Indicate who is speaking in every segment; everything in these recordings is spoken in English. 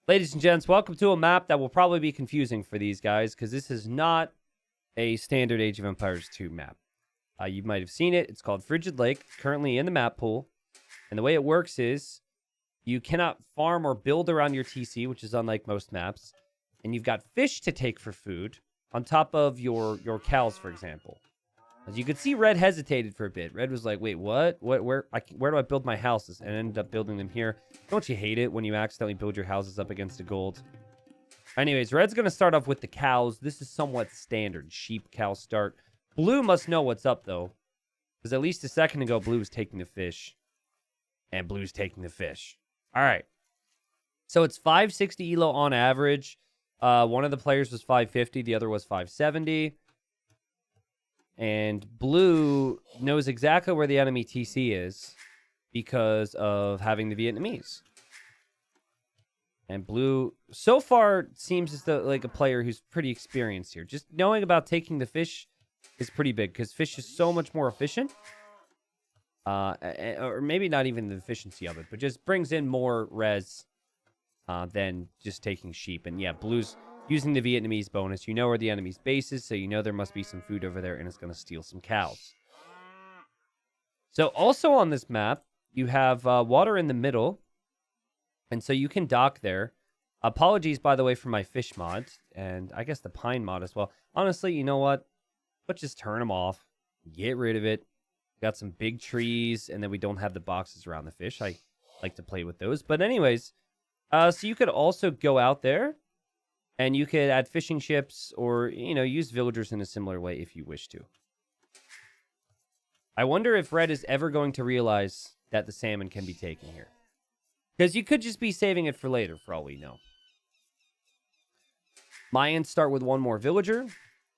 Speaker 1: Ladies and gents, welcome to a map that will probably be confusing for these guys because this is not a standard Age of Empires 2 map. You might have seen it. It's called Frigid Lake, currently in the map pool. And the way it works is you cannot farm or build around your TC, which is unlike most maps. And you've got fish to take for food on top of your cows, for example. As you could see, Red hesitated for a bit. Red was like, wait, what? Where do I build my houses? And ended up building them here. Don't you hate it when you accidentally build your houses up against a gold? Anyways, Red's going to start off with the cows. This is somewhat standard. Sheep, cow start. Blue must know what's up, though. Because at least a second ago, Blue was taking the fish. And Blue's taking the fish. All right. So it's 560 elo on average. One of the players was 550. The other was 570. And Blue knows exactly where the enemy TC is because of having the Vietnamese. And Blue, so far, seems as though like a player who's pretty experienced here. Just knowing about taking the fish is pretty big because fish is so much more efficient. Or maybe not even the efficiency of it, but just brings in more res than just taking sheep. And yeah, Blue's using the Vietnamese bonus. You know where the enemy's base is, so you know there must be some food over there, and it's going to steal some cows. So also on this map, you have water in the middle, and so you can dock there. Apologies, by the way, for my fish mod, and I guess the pine mod as well. Honestly, you know what? Let's just turn them off. Get rid of it. Got some big trees, and then we don't have the boxes around the fish. I like to play with those. But anyways, so you could also go out there, and you could add fishing ships or, use villagers in a similar way if you wish to. I wonder if Red is ever going to realize that the salmon can be taken here. Because you could just be saving it for later, for all we know. Mayans start with one more villager.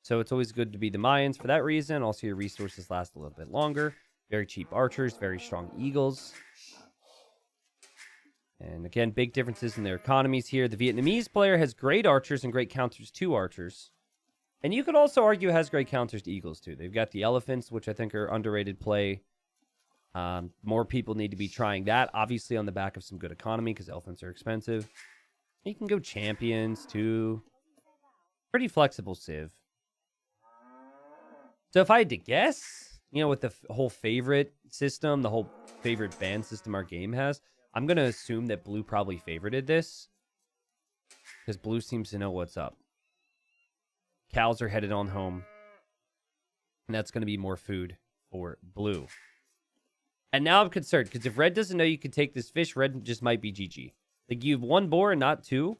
Speaker 1: So it's always good to be the Mayans for that reason. Also, your resources last a little bit longer. Very cheap archers, very strong eagles. And again, big differences in their economies here. The Vietnamese player has great archers and great counters to archers. And you could also argue has great counters to eagles too. They've got the elephants, which I think are underrated play. More people need to be trying that, obviously on the back of some good economy because elephants are expensive. You can go champions too. Pretty flexible civ. So if I had to guess, with the whole favorite system, the whole favorite ban system our game has, I'm going to assume that Blue probably favorited this. Because Blue seems to know what's up. Cows are headed on home. And that's going to be more food for Blue. And now I'm concerned, because if Red doesn't know you can take this fish, Red just might be GG. Like, you have one boar and not two.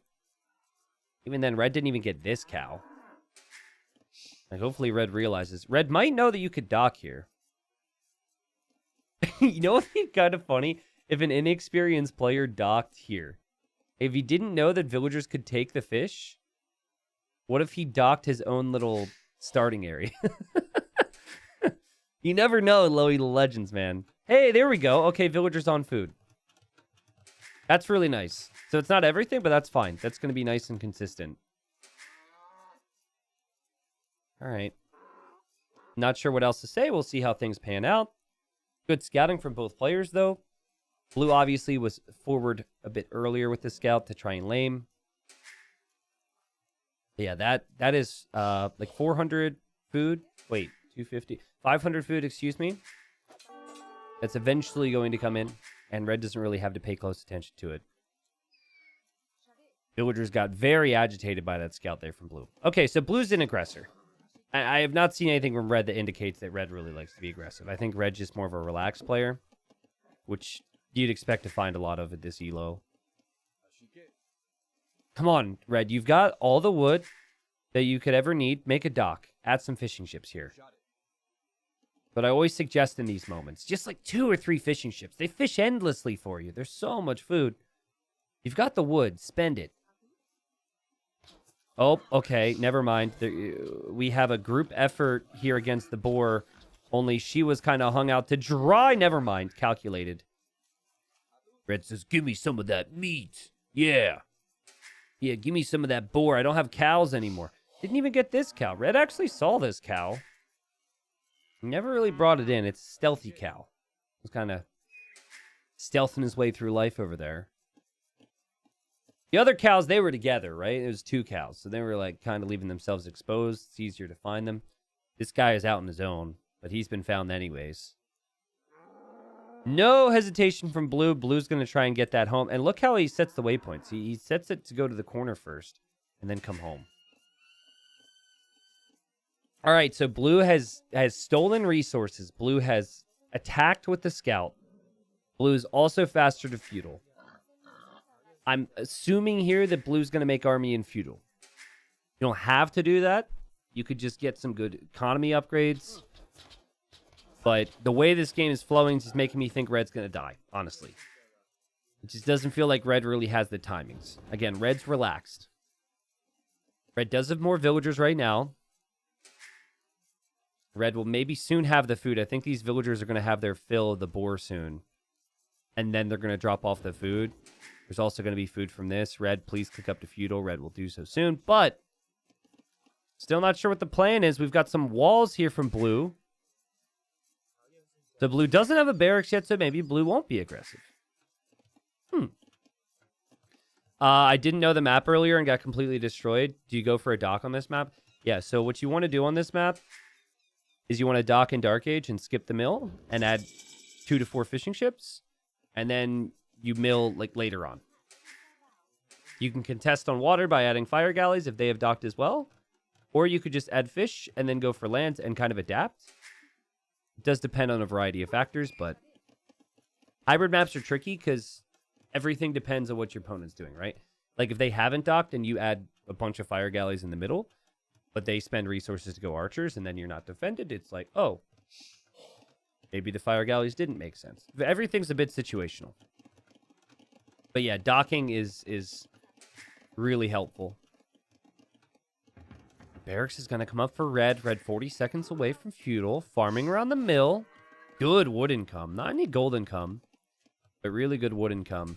Speaker 1: Even then, Red didn't even get this cow. Like, hopefully Red realizes. Red might know that you could dock here. You know what would be kind of funny? If an inexperienced player docked here. If he didn't know that villagers could take the fish, what if he docked his own little starting area? You never know in Lowy Legends, man. Hey, there we go. Okay, villagers on food. That's really nice. So it's not everything, but that's fine. That's going to be nice and consistent. All right. Not sure what else to say. We'll see how things pan out. Good scouting from both players, though. Blue obviously was forward a bit earlier with the scout to try and lame. Yeah, that is like 400 food. Wait, 250. 500 food, excuse me. That's eventually going to come in, and Red doesn't really have to pay close attention to it. Villagers got very agitated by that scout there from Blue. Okay, so Blue's an aggressor. I have not seen anything from Red that indicates that Red really likes to be aggressive. I think Red's just more of a relaxed player, which you'd expect to find a lot of at this elo. Come on, Red. You've got all the wood that you could ever need. Make a dock. Add some fishing ships here. But I always suggest in these moments, just like 2 or 3 fishing ships. They fish endlessly for you. There's so much food. You've got the wood. Spend it. Oh, okay. Never mind. We have a group effort here against the boar. Only she was kind of hung out to dry. Never mind. Calculated. Red says, give me some of that meat. Yeah. Yeah, give me some of that boar. I don't have cows anymore. Didn't even get this cow. Red actually saw this cow. Never really brought it in. It's a stealthy cow. It's kind of stealthing his way through life over there. The other cows, they were together, right? It was 2 cows. So they were like kind of leaving themselves exposed. It's easier to find them. This guy is out on his own, but he's been found anyways. No hesitation from Blue. Blue's going to try and get that home. And look how he sets the waypoints. He sets it to go to the corner first and then come home. All right, so Blue has stolen resources. Blue has attacked with the scout. Blue is also faster to Feudal. I'm assuming here that Blue's going to make army in Feudal. You don't have to do that. You could just get some good economy upgrades. But the way this game is flowing is just making me think Red's going to die, honestly. It just doesn't feel like Red really has the timings. Again, Red's relaxed. Red does have more villagers right now. Red will maybe soon have the food. I think these villagers are going to have their fill of the boar soon. And then they're going to drop off the food. There's also going to be food from this. Red, please click up to Feudal. Red will do so soon. But still not sure what the plan is. We've got some walls here from Blue. So Blue doesn't have a barracks yet, so maybe Blue won't be aggressive. I didn't know the map earlier and got completely destroyed. Do you go for a dock on this map? Yeah, so what you want to do on this map is you want to dock in Dark Age and skip the mill and add 2 to 4 fishing ships. And then you mill like later on. You can contest on water by adding fire galleys if they have docked as well. Or you could just add fish and then go for land and kind of adapt. It does depend on a variety of factors, but hybrid maps are tricky because everything depends on what your opponent's doing, right? Like if they haven't docked and you add a bunch of fire galleys in the middle, but they spend resources to go archers and then you're not defended, it's like, oh, maybe the fire galleys didn't make sense. Everything's a bit situational. But yeah, docking is really helpful. Barracks is going to come up for Red. Red 40 seconds away from Feudal. Farming around the mill. Good wood income. Not any gold income, but really good wood income.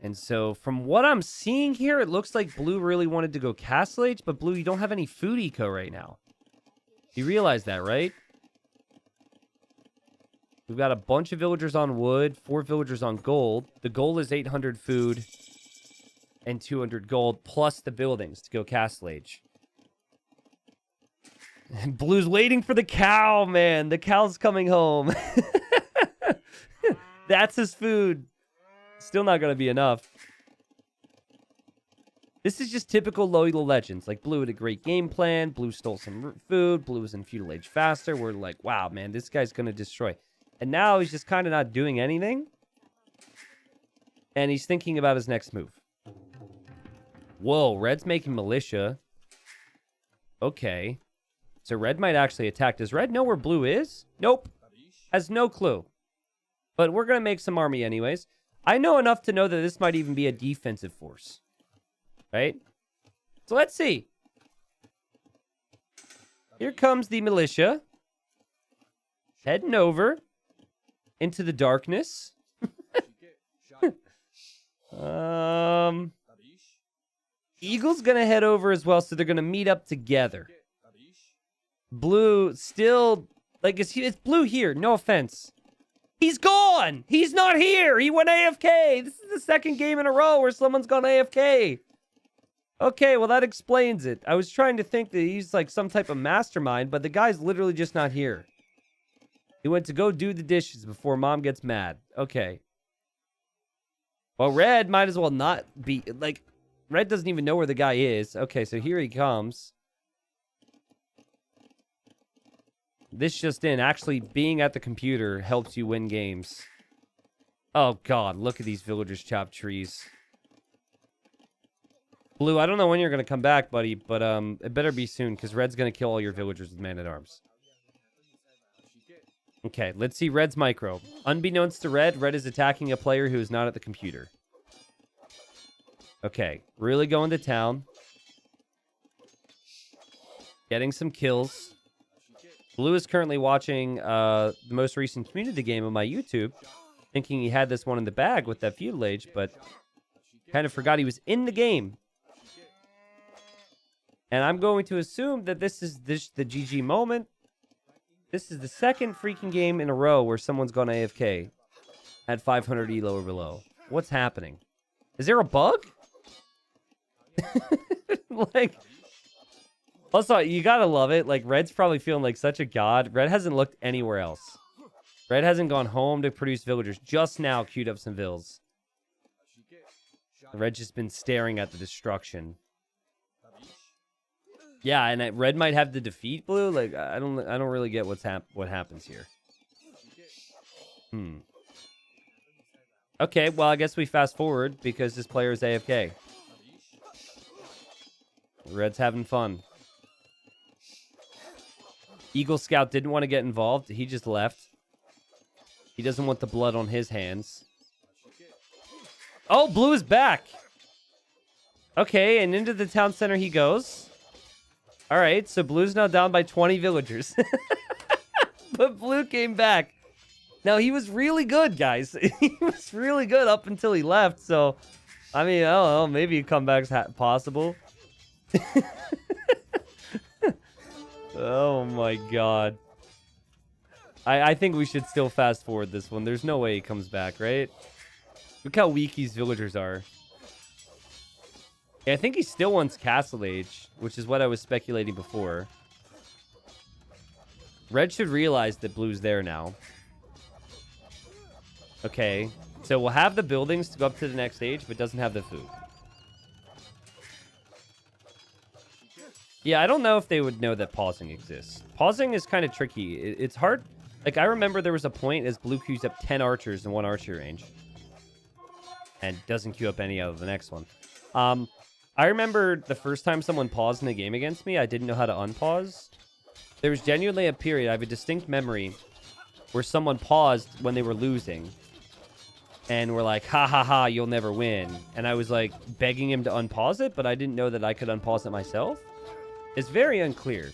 Speaker 1: And so from what I'm seeing here, it looks like Blue really wanted to go Castle Age, but Blue, you don't have any food eco right now. You realize that, right? We've got a bunch of villagers on wood, 4 villagers on gold. The goal is 800 food and 200 gold, plus the buildings to go Castle Age. And Blue's waiting for the cow, man. The cow's coming home. That's his food. Still not going to be enough. This is just typical loyal legends. Like, Blue had a great game plan. Blue stole some food. Blue was in Feudal Age faster. We're like, wow, man, this guy's going to destroy. And now he's just kind of not doing anything. And he's thinking about his next move. Whoa, Red's making militia. Okay. So Red might actually attack. Does Red know where Blue is? Nope. Has no clue. But we're going to make some army anyways. I know enough to know that this might even be a defensive force. Right? So let's see. Here comes the militia. Heading over into the darkness. Eagle's going to head over as well, so they're going to meet up together. Blue still... Like, it's Blue here. No offense. He's gone! He's not here! He went AFK! This is the second game in a row where someone's gone AFK. Okay, well, that explains it. I was trying to think that he's, like, some type of mastermind, but the guy's literally just not here. He went to go do the dishes before Mom gets mad. Okay. Well, Red might as well not be... Like, Red doesn't even know where the guy is. Okay, so here he comes. This just in. Actually, being at the computer helps you win games. Oh, God. Look at these villagers chop trees. Blue, I don't know when you're going to come back, buddy, but it better be soon, because Red's going to kill all your villagers with man-at-arms. Okay, let's see Red's micro. Unbeknownst to Red, Red is attacking a player who is not at the computer. Okay, really going to town. Getting some kills. Blue is currently watching the most recent community game on my YouTube, thinking he had this one in the bag with that Feudal Age, but kind of forgot he was in the game. And I'm going to assume that this is the GG moment. This is the second freaking game in a row where someone's gone AFK at 500 elo or below. What's happening? Is there a bug? Like, also, you gotta love it. Like, Red's probably feeling like such a god. Red hasn't looked anywhere else. Red hasn't gone home to produce villagers. Just now queued up some vills. Red's just been staring at the destruction. Yeah, and Red might have to defeat Blue. Like, I don't really get what happens here. Okay, well, I guess we fast forward because this player is AFK. Red's having fun. Eagle Scout didn't want to get involved. He just left. He doesn't want the blood on his hands. Oh, Blue is back. Okay, and into the town center he goes. All right, so Blue's now down by 20 villagers. But Blue came back. Now, he was really good, guys. He was really good up until he left. So, I mean, I don't know. Maybe a comeback's possible. Oh, my God. I think we should still fast forward this one. There's no way he comes back, right? Look how weak these villagers are. Yeah, I think he still wants Castle Age, which is what I was speculating before. Red should realize that Blue's there now. Okay, so we'll have the buildings to go up to the next stage, but doesn't have the food. Yeah, I don't know if they would know that pausing exists. Pausing is kind of tricky. It's hard. Like, I remember there was a point as Blue queues up 10 archers in one archery range. And doesn't queue up any out of the next one. I remember the first time someone paused in a game against me, I didn't know how to unpause. There was genuinely a period, I have a distinct memory, where someone paused when they were losing. And were like, ha ha ha, you'll never win. And I was like begging him to unpause it, but I didn't know that I could unpause it myself. It's very unclear.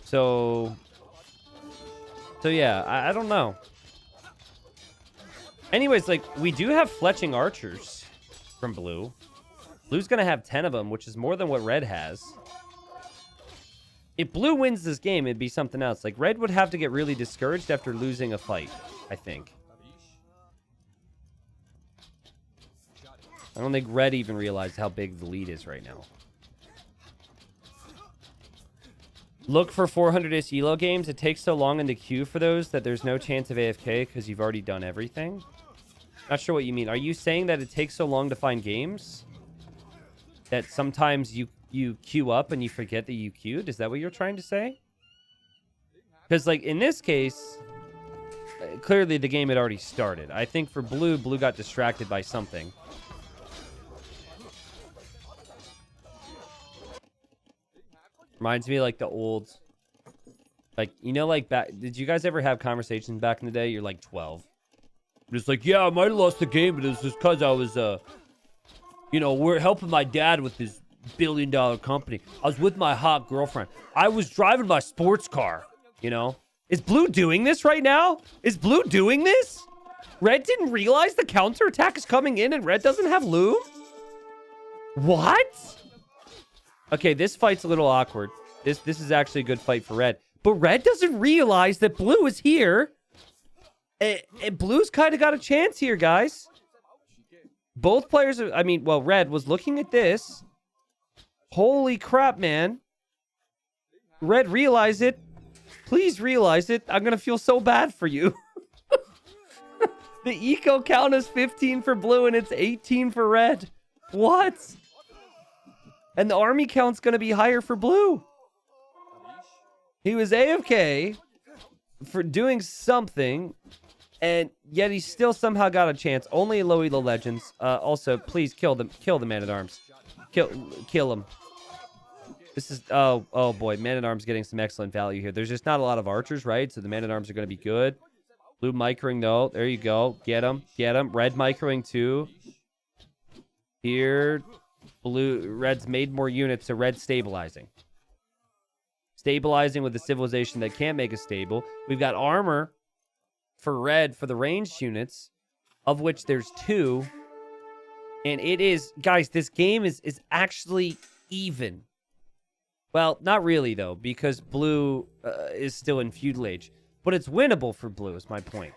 Speaker 1: So yeah, I don't know. Anyways, like, we do have fletching archers from Blue. Blue's gonna have 10 of them, which is more than what Red has. If Blue wins this game, it'd be something else. Like, Red would have to get really discouraged after losing a fight, I think. I don't think Red even realized how big the lead is right now. Look for 400-ish elo games. It takes so long in the queue for those that there's no chance of AFK because you've already done everything. Not sure what you mean. Are you saying that it takes so long to find games that sometimes you queue up and you forget that you queued? Is that what you're trying to say? Because, like, in this case, clearly the game had already started. I think for Blue, Blue got distracted by something. Reminds me like the old, like, you know, like back, did you guys ever have conversations back in the day? You're like 12. Just like, yeah, I might have lost the game, but it was just because I was, you know, we're helping my dad with his billion-dollar company. I was with my hot girlfriend. I was driving my sports car, you know? Is Blue doing this right now? Is Blue doing this? Red didn't realize the counterattack is coming in and Red doesn't have loom? What? Okay, this fight's a little awkward. This is actually a good fight for Red. But Red doesn't realize that Blue is here. And Blue's kind of got a chance here, guys. Both players, I mean, well, Red was looking at this. Holy crap, man. Red, realize it. Please realize it. I'm going to feel so bad for you. The eco count is 15 for Blue and it's 18 for Red. What? And the army count's going to be higher for Blue. He was AFK for doing something, and yet he still somehow got a chance. Only in low elo legends. Also, please kill them. Kill the man-at-arms. Kill him. This is... Oh boy. Man-at-arms getting some excellent value here. There's just not a lot of archers, right? So the man-at-arms are going to be good. Blue microing, though. There you go. Get him. Get him. Red microing, too. Here... Red's made more units, so Red's stabilizing. Stabilizing with a civilization that can't make a stable. We've got armor for Red for the ranged units, of which there's 2. And it is... Guys, this game is actually even. Well, not really, though, because Blue is still in Feudal Age. But it's winnable for Blue, is my point.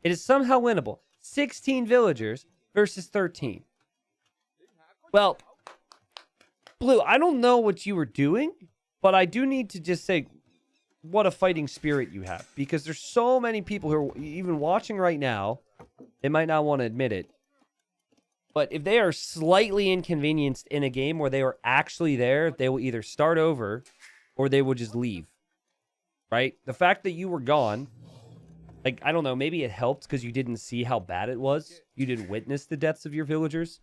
Speaker 1: It is somehow winnable. 16 villagers. versus 13. Well, Blue, I don't know what you were doing, but I do need to just say what a fighting spirit you have, because there's so many people who are even watching right now. They might not want to admit it, but if they are slightly inconvenienced in a game where they were actually there, they will either start over or they will just leave, right? The fact that you were gone, like, I don't know, maybe it helped because you didn't see how bad it was. You didn't witness the deaths of your villagers.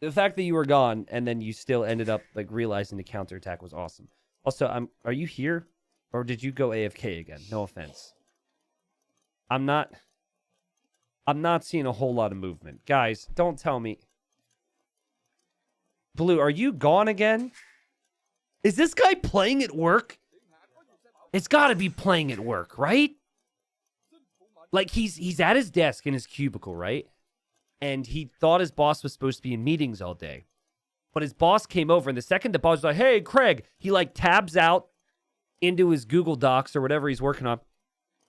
Speaker 1: The fact that you were gone and then you still ended up, like, realizing the counterattack was awesome. Also, are you here? Or did you go AFK again? No offense. I'm not seeing a whole lot of movement. Guys, don't tell me. Blue, are you gone again? Is this guy playing at work? It's got to be playing at work, right? Like, he's at his desk in his cubicle, right? And he thought his boss was supposed to be in meetings all day. But his boss came over, and the second the boss was like, hey, Craig, he, like, tabs out into his Google Docs or whatever he's working on,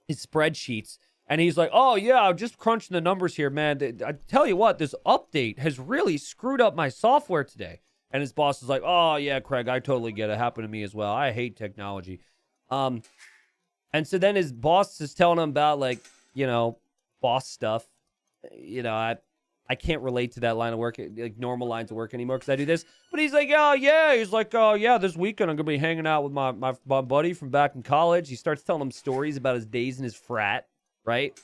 Speaker 1: his spreadsheets, and he's like, oh, yeah, I'm just crunching the numbers here, man. I tell you what, this update has really screwed up my software today. And his boss is like, oh, yeah, Craig, I totally get it. It happened to me as well. I hate technology. And so then his boss is telling him about, like, you know, boss stuff. You know, I can't relate to that line of work, like normal lines of work anymore because I do this. But he's like, oh, yeah. He's like, oh, yeah, this weekend I'm going to be hanging out with my buddy from back in college. He starts telling him stories about his days in his frat, right?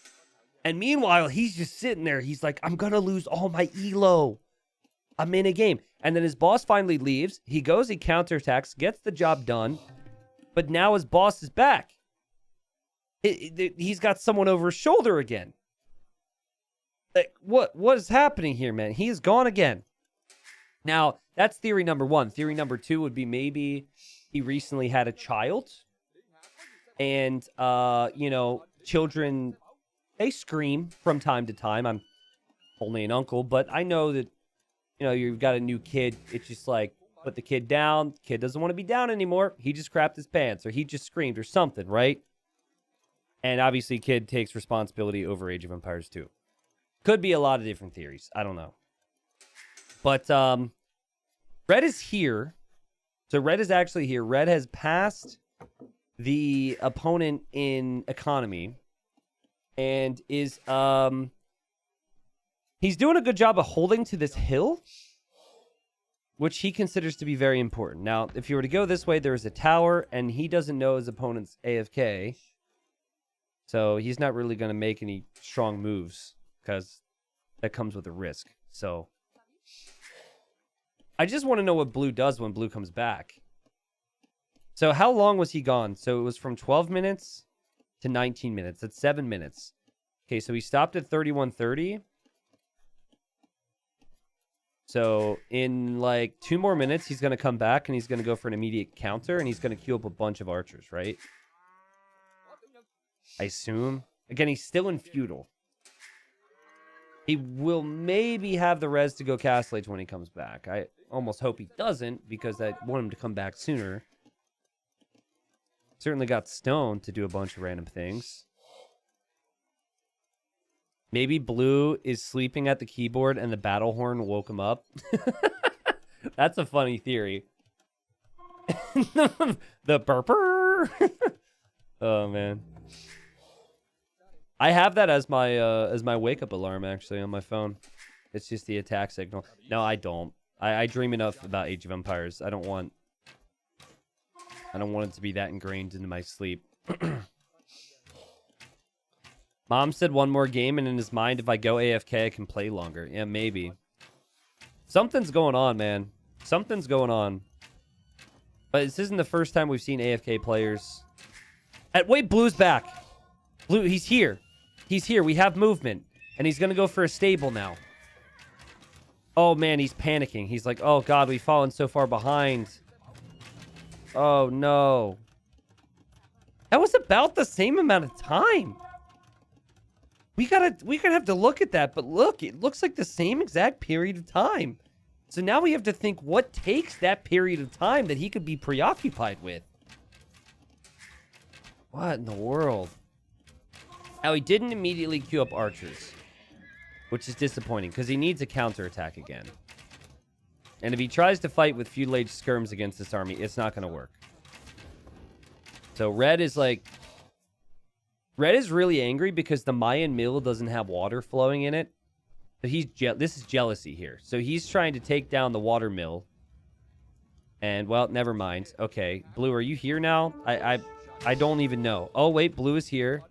Speaker 1: And meanwhile, he's just sitting there. He's like, I'm going to lose all my elo. I'm in a game. And then his boss finally leaves. He goes, he counterattacks, gets the job done. But now his boss is back. He's got someone over his shoulder again. Like, what is happening here, man? He is gone again. Now, that's theory number one. Theory number two would be maybe he recently had a child. And, you know, children, they scream from time to time. I'm only an uncle, but I know that, you know, you've got a new kid. It's just like, put the kid down. Kid doesn't want to be down anymore. He just crapped his pants or he just screamed or something, right? And obviously, kid takes responsibility over Age of Empires 2. Could be a lot of different theories. I don't know. But Red is here. So Red is actually here. Red has passed the opponent in economy. And is he's doing a good job of holding to this hill, which he considers to be very important. Now, if you were to go this way, there is a tower, and he doesn't know his opponent's AFK. So he's not really going to make any strong moves, because that comes with a risk. So I just want to know what Blue does when Blue comes back. So how long was he gone? So it was from 12 minutes to 19 minutes. That's 7 minutes. Okay, so he stopped at 31:30. So in like 2 more minutes, he's going to come back and he's going to go for an immediate counter and he's going to queue up a bunch of archers, right? I assume. Again, he's still in Feudal. He will maybe have the res to go Castlage when he comes back. I almost hope he doesn't because I want him to come back sooner. Certainly got Stone to do a bunch of random things. Maybe Blue is sleeping at the keyboard and the battle horn woke him up. That's a funny theory. The burper. Oh, man. I have that as my wake up alarm actually on my phone. It's just the attack signal. No, I don't. I dream enough about Age of Empires. I don't want it to be that ingrained into my sleep. Mom said one more game, and in his mind, if I go AFK, I can play longer. Yeah, maybe. Something's going on, man. Something's going on. But this isn't the first time we've seen AFK players. Wait, Blue's back. Blue, he's here. He's here. We have movement. And he's going to go for a stable now. Oh, man, he's panicking. He's like, oh, God, we've fallen so far behind. Oh, no. That was about the same amount of time. We're gonna have to look at that, but look, it looks like the same exact period of time. So now we have to think what takes that period of time that he could be preoccupied with. What in the world? Now, he didn't immediately queue up archers. which is disappointing because he needs a counterattack again. And if he tries to fight with feudal age skirms against this army, it's not going to work. So red is like... Red is really angry because the Mayan mill doesn't have water flowing in it. But this is jealousy here. So he's trying to take down the water mill. And, well, never mind. Okay. Blue, are you here now? I don't even know. Oh, wait. Blue is here.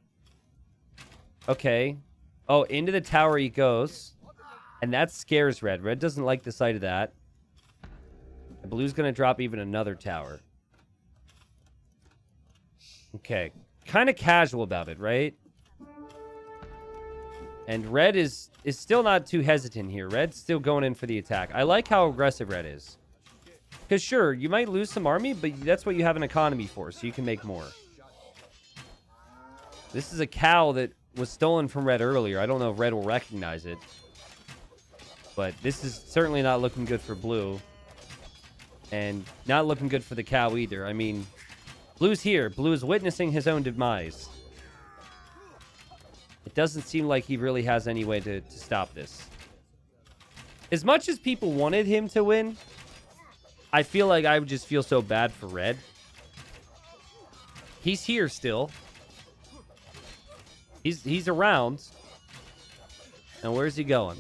Speaker 1: Okay. Oh, into the tower he goes. And that scares red. Red doesn't like the sight of that. And blue's going to drop even another tower. Okay. Kind of casual about it, right? And red is still not too hesitant here. Red's still going in for the attack. I like how aggressive red is. Because sure, you might lose some army, but that's what you have an economy for, so you can make more. This is a cow that was stolen from red earlier. I don't know if red will recognize it. But this is certainly not looking good for blue. And not looking good for the cow either. I mean, blue's here. Blue is witnessing his own demise. It doesn't seem like he really has any way to stop this. As much as people wanted him to win, I feel like I would just feel so bad for red. He's here still. He's around. And where's he going?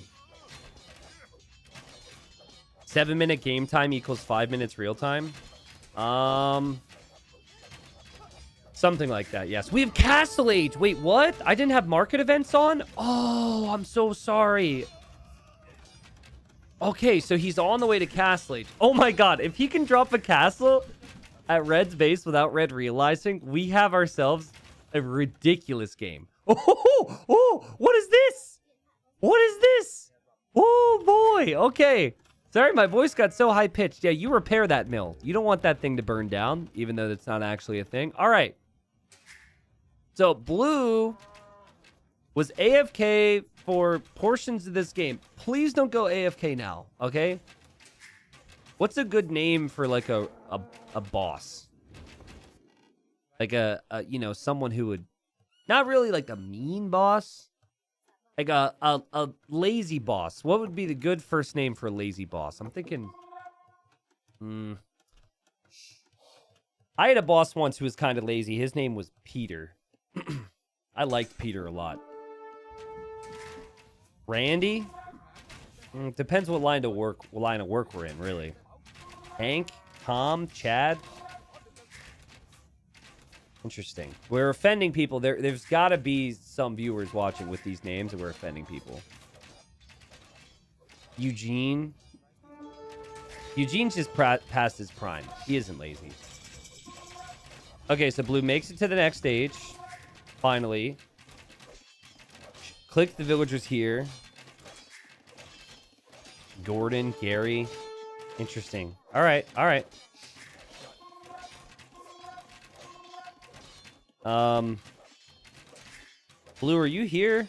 Speaker 1: 7-minute game time equals 5 minutes real time. Something like that, yes. We have Castle Age. Wait, what? I didn't have market events on? Oh, I'm so sorry. Okay, so he's on the way to Castle Age. Oh my god, if he can drop a castle at red's base without red realizing, we have ourselves a ridiculous game. Oh, what is this? What is this? Oh boy, okay. Sorry, my voice got so high-pitched. Yeah, you repair that mill. You don't want that thing to burn down, even though that's not actually a thing. All right. So, blue was AFK for portions of this game. Please don't go AFK now, okay? What's a good name for, like, a boss? Like you know, someone who would... Not really like a mean boss. Like a lazy boss. What would be the good first name for a lazy boss? I'm thinking... I had a boss once who was kind of lazy. His name was Peter. I liked Peter a lot. Randy? Depends what line of work we're in, really. Hank? Tom? Chad? Interesting. We're offending people. There's got to be some viewers watching with these names, and we're offending people. Eugene? Eugene's just past his prime. He isn't lazy. Okay, so blue makes it to the next stage. Finally. Click the villagers here. Gordon, Gary. Interesting. All right, all right. Blue, are you here?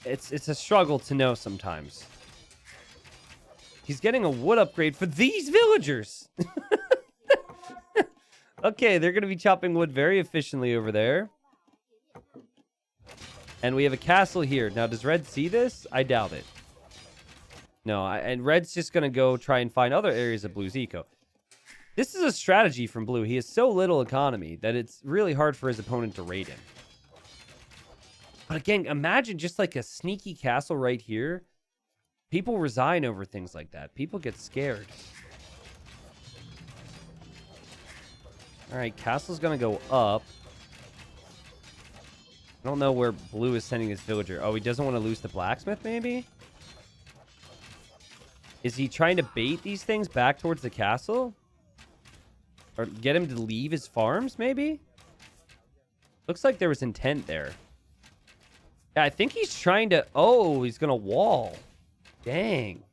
Speaker 1: It's a struggle to know sometimes. He's getting a wood upgrade for these villagers. Okay, they're going to be chopping wood very efficiently over there. And we have a castle here. Now, does red see this? I doubt it. No, and red's just going to go try and find other areas of blue's eco. This is a strategy from blue. He has so little economy that it's really hard for his opponent to raid him. But again, imagine just like a sneaky castle right here. People resign over things like that. People get scared. All right, castle's going to go up. I don't know where blue is sending his villager. Oh, he doesn't want to lose the blacksmith, maybe? Is he trying to bait these things back towards the castle? Or get him to leave his farms, maybe? Looks like there was intent there. Yeah, I think he's trying to... Oh, he's going to wall. Dang.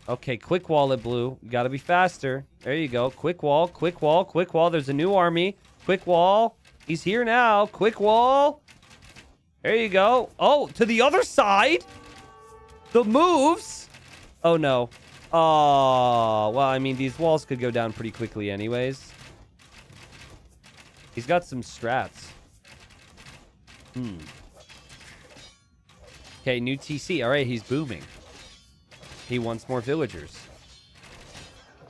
Speaker 1: Okay, quick wall at blue. You got to be faster. There you go. Quick wall, quick wall, quick wall. There's a new army. Quick wall. He's here now. Quick wall. There you go. Oh, to the other side. The moves. Oh, no. Oh, well, I mean, these walls could go down pretty quickly anyways. He's got some strats. Okay, new TC. All right, he's booming. He wants more villagers.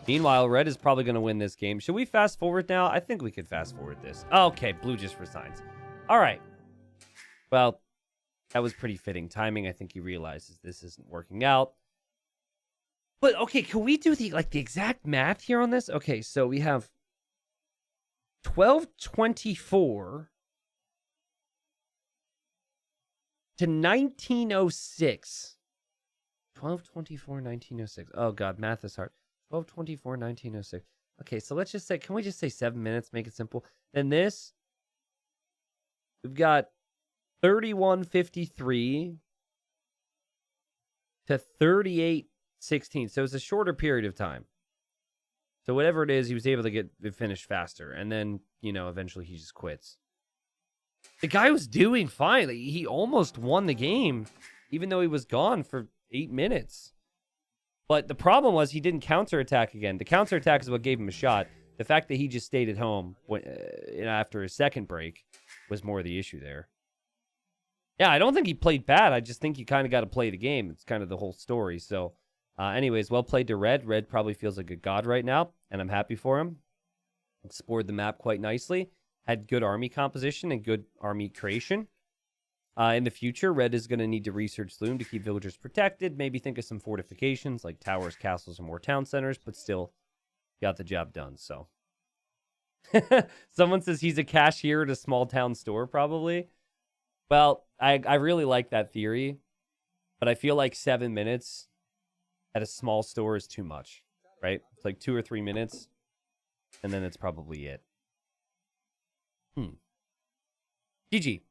Speaker 1: Meanwhile, red is probably going to win this game. Should we fast forward now? I think we could fast forward this. Oh, okay, blue just resigns. All right. Well, that was pretty fitting timing. I think he realizes this isn't working out. But, okay, can we do the exact math here on this? Okay, so we have 1224 to 1906. 1224, 1906. Oh, God, math is hard. 1224, 1906. Okay, so let's just say, can we just say 7 minutes, make it simple? Then this, we've got 3153 to 3816. So it's a shorter period of time. So whatever it is, he was able to get it finished faster. And then, eventually he just quits. The guy was doing fine. He almost won the game, even though he was gone for 8 minutes. But the problem was he didn't counterattack again. The counterattack is what gave him a shot. The fact that he just stayed at home after his second break was more the issue there. Yeah, I don't think he played bad. I just think you kind of got to play the game. It's kind of the whole story. So, anyways, well played to Red. Red probably feels like a god right now, and I'm happy for him. Explored the map quite nicely. Had good army composition and good army creation. In the future, Red is going to need to research Loom to keep villagers protected. Maybe think of some fortifications like towers, castles, and more town centers, but still got the job done. So, someone says he's a cashier at a small town store, probably. Well, I really like that theory, but I feel like 7 minutes at a small store is too much, right? It's like 2 or 3 minutes, and then it's probably it. GG.